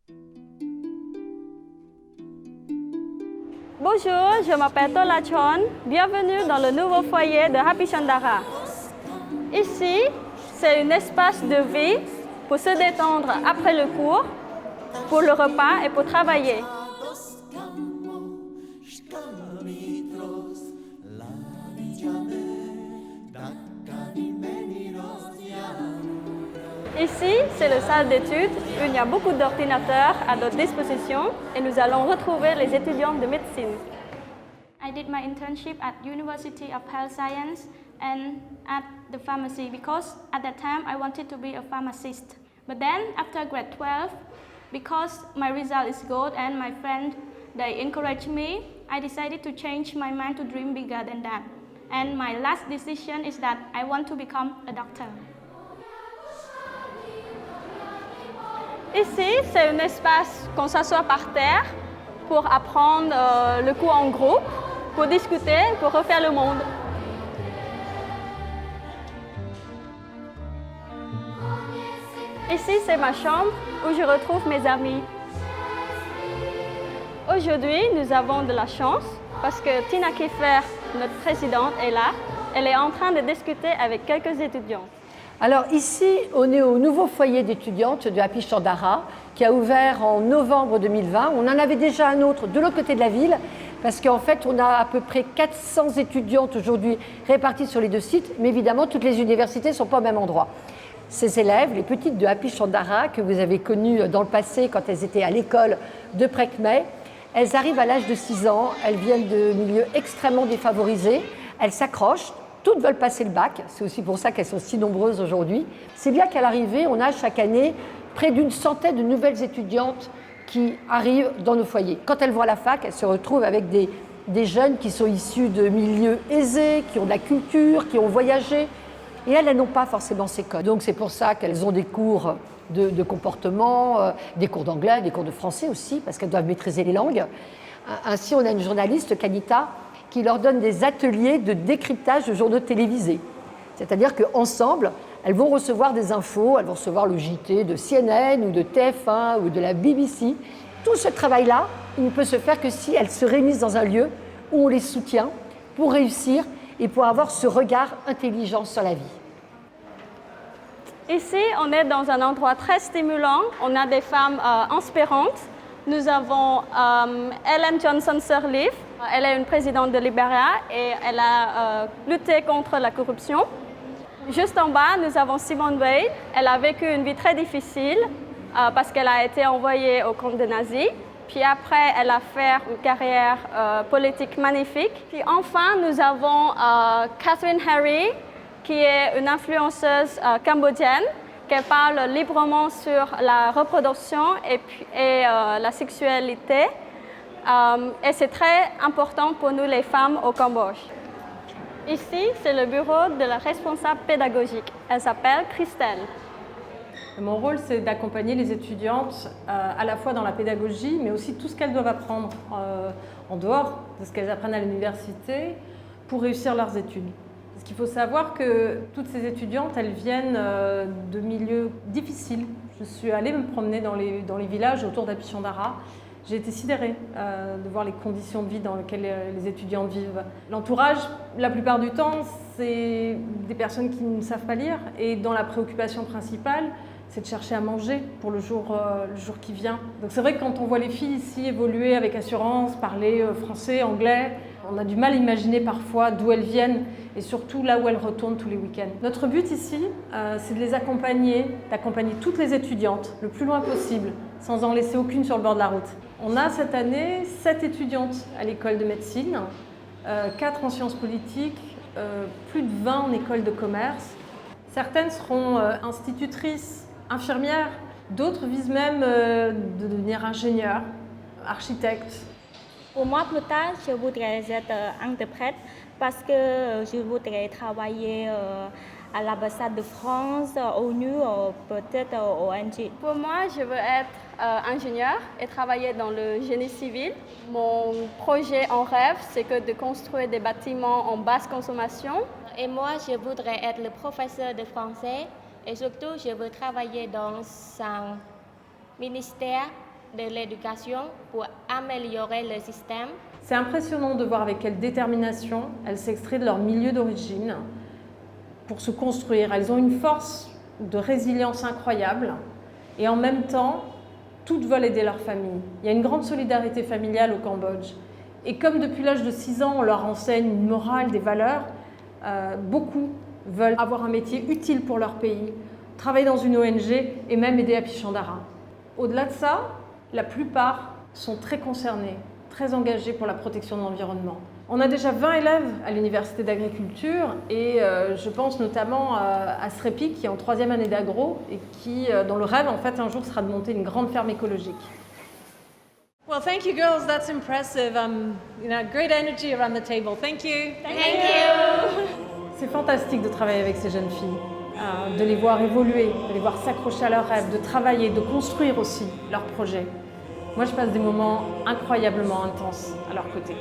Bonjour, je m'appelle Tola Chon. Bienvenue dans le nouveau foyer de Happy Chandara. Ici, c'est un espace de vie pour se détendre après le cours, pour le repas et pour travailler. Ici, c'est la salle d'études où il y a beaucoup d'ordinateurs à notre disposition et nous allons retrouver les étudiants de médecine. I did my internship at University of Health Science and at the pharmacy because at that time I wanted to be a pharmacist. But then after grade 12, because my result is good and my friend, they encouraged me, I decided to change my mind to dream bigger than that. And my last decision is that I want to become a doctor. Ici, c'est un espace qu'on s'assoit par terre pour apprendre le cours en groupe, pour discuter, pour refaire le monde. Ici, c'est ma chambre où je retrouve mes amis. Aujourd'hui, nous avons de la chance parce que Tina Kiefer, notre présidente, est là. Elle est en train de discuter avec quelques étudiants. Alors ici, on est au nouveau foyer d'étudiantes de Happy Chandara qui a ouvert en novembre 2020. On en avait déjà un autre de l'autre côté de la ville parce qu'en fait, on a à peu près 400 étudiantes aujourd'hui réparties sur les deux sites. Mais évidemment, toutes les universités ne sont pas au même endroit. Ces élèves, les petites de Happy Chandara que vous avez connues dans le passé quand elles étaient à l'école de Prekmey, elles arrivent à l'âge de 6 ans. Elles viennent de milieux extrêmement défavorisés. Elles s'accrochent. Toutes veulent passer le bac, c'est aussi pour ça qu'elles sont si nombreuses aujourd'hui. C'est bien qu'à l'arrivée, on a chaque année près d'une centaine de nouvelles étudiantes qui arrivent dans nos foyers. Quand elles voient la fac, elles se retrouvent avec des jeunes qui sont issus de milieux aisés, qui ont de la culture, qui ont voyagé. Et elles n'ont pas forcément ces codes. Donc c'est pour ça qu'elles ont des cours de comportement, des cours d'anglais, des cours de français aussi, parce qu'elles doivent maîtriser les langues. Ainsi, on a une journaliste, Kanita, qui leur donne des ateliers de décryptage de journaux télévisés. C'est-à-dire qu'ensemble, elles vont recevoir des infos, elles vont recevoir le JT de CNN ou de TF1 ou de la BBC. Tout ce travail-là, il ne peut se faire que si elles se réunissent dans un lieu où on les soutient pour réussir et pour avoir ce regard intelligent sur la vie. Ici, on est dans un endroit très stimulant. On a des femmes inspirantes. Nous avons Ellen Johnson Sirleaf. Elle est une présidente de Liberia et elle a lutté contre la corruption. Juste en bas, nous avons Simone Weil. Elle a vécu une vie très difficile parce qu'elle a été envoyée au camp des nazis. Puis après, elle a fait une carrière politique magnifique. Puis enfin, nous avons Catherine Harry, qui est une influenceuse cambodgienne, qui parle librement sur la reproduction et la sexualité. Et c'est très important pour nous les femmes au Cambodge. Ici, c'est le bureau de la responsable pédagogique. Elle s'appelle Christelle. Mon rôle, c'est d'accompagner les étudiantes à la fois dans la pédagogie, mais aussi tout ce qu'elles doivent apprendre en dehors de ce qu'elles apprennent à l'université pour réussir leurs études. Parce qu'il faut savoir que toutes ces étudiantes, elles viennent de milieux difficiles. Je suis allée me promener dans les villages autour d'Happy Chandara. J'ai été sidérée de voir les conditions de vie dans lesquelles les étudiantes vivent. L'entourage, la plupart du temps, c'est des personnes qui ne savent pas lire et dont la préoccupation principale, c'est de chercher à manger pour le jour qui vient. Donc c'est vrai que quand on voit les filles ici évoluer avec assurance, parler français, anglais, on a du mal à imaginer parfois d'où elles viennent et surtout là où elles retournent tous les week-ends. Notre but ici, c'est de les accompagner, d'accompagner toutes les étudiantes le plus loin possible, sans en laisser aucune sur le bord de la route. On a cette année 7 étudiantes à l'école de médecine, 4 en sciences politiques, plus de 20 en école de commerce. Certaines seront institutrices, infirmières, d'autres visent même de devenir ingénieurs, architectes. Pour moi, plus tard, je voudrais être interprète parce que je voudrais travailler à l'ambassade de France, ONU, ou peut-être au ONG. Pour moi, je veux être ingénieure et travailler dans le génie civil. Mon projet en rêve, c'est que de construire des bâtiments en basse consommation. Et moi, je voudrais être le professeur de français et surtout, je veux travailler dans un ministère de l'éducation pour améliorer le système. C'est impressionnant de voir avec quelle détermination elles s'extraient de leur milieu d'origine pour se construire. Elles ont une force de résilience incroyable et en même temps, toutes veulent aider leur famille. Il y a une grande solidarité familiale au Cambodge. Et comme depuis l'âge de 6 ans, on leur enseigne une morale, des valeurs, beaucoup veulent avoir un métier utile pour leur pays, travailler dans une ONG et même aider à Pichandara. Au-delà de ça, la plupart sont très concernés, très engagés pour la protection de l'environnement. On a déjà 20 élèves à l'université d'agriculture et je pense notamment à Srepi qui est en 3e année d'agro et qui, dont le rêve en fait un jour sera de monter une grande ferme écologique. Well, thank you, girls. That's impressive. Great energy around the table. Thank you. Thank you. C'est fantastique de travailler avec ces jeunes filles, de les voir évoluer, de les voir s'accrocher à leurs rêves, de travailler, de construire aussi leurs projets. Moi, je passe des moments incroyablement intenses à leur côté.